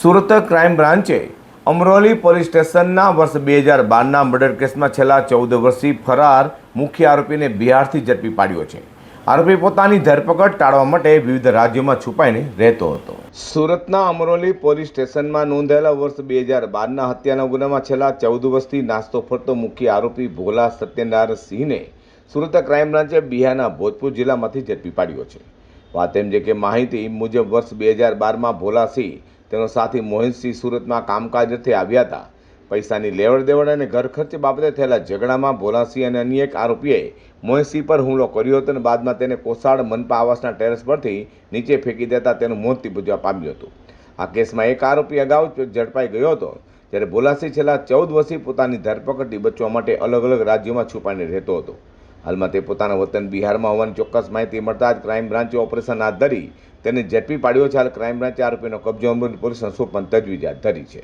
Surat crime બ્રાન્ચે Amroli police સ્ટેશનના વર્ષ 2012ના murder કેસમાં છેલ્લા 14 વર્ષથી ફરાર મુખ્ય આરોપીને બિહારથી ઝડપી પાડ્યો છે। આરોપી પોતાની ધરપકડ ટાળવા માટે વિવિધ રાજ્યોમાં છુપાઈને રહેતો હતો। સુરતના અમરોલી પોલીસ સ્ટેશનમાં નોંધાયેલા વર્ષ 2012ના હત્યાના ગુનામાં છેલ્લા 14 વર્ષથી નાસ્તો ફરતો મુખ્ય આરોપી ભોલા સત્યનારાયણ સિંહને સુરત ક્રાઇમ બ્રાન્ચે બિહારના ભોજપુર જિલ્લામાંથી ઝડપી પાડ્યો છે। વાત એમ છે કે માહિતી મુજબ વર્ષ 2012માં ભોલા સિંહ તેનો સાથી મોહિતસિંહ સુરતમાં કામકાજ અર્થે આવ્યા હતા। પૈસાની લેવડ દેવડ અને ઘર ખર્ચ બાબતે થયેલા ઝઘડામાં ભોલાસિંહ અને અન્ય એક આરોપીએ મોહિતસિંહ પર હુમલો કર્યો હતો અને બાદમાં તેને કોસાડ મનપા આવાસના ટેરેસ પરથી નીચે ફેંકી દેતા તેનું મોત નીપજવા પામ્યું હતું। આ કેસમાં એક આરોપી અગાઉ ઝડપાઈ ગયો હતો, જ્યારે ભોલાસિંહ છેલ્લા 14 વર્ષથી પોતાની ધરપકડથી બચવા માટે અલગ અલગ રાજ્યોમાં છુપાઈને રહેતો હતો। હાલમાં તે પોતાના વતન બિહારમાં હોવાની ચોક્કસ માહિતી મળતા જ ક્રાઇમ બ્રાન્ચે ઓપરેશન હાથ ધરી તેને ઝડપી પાડ્યો છે। હાલ ક્રાઇમ બ્રાન્ચે આરોપીનો કબજો અમરોલી પોલીસને સોંપવાની તજવીજ હાથ ધરી છે।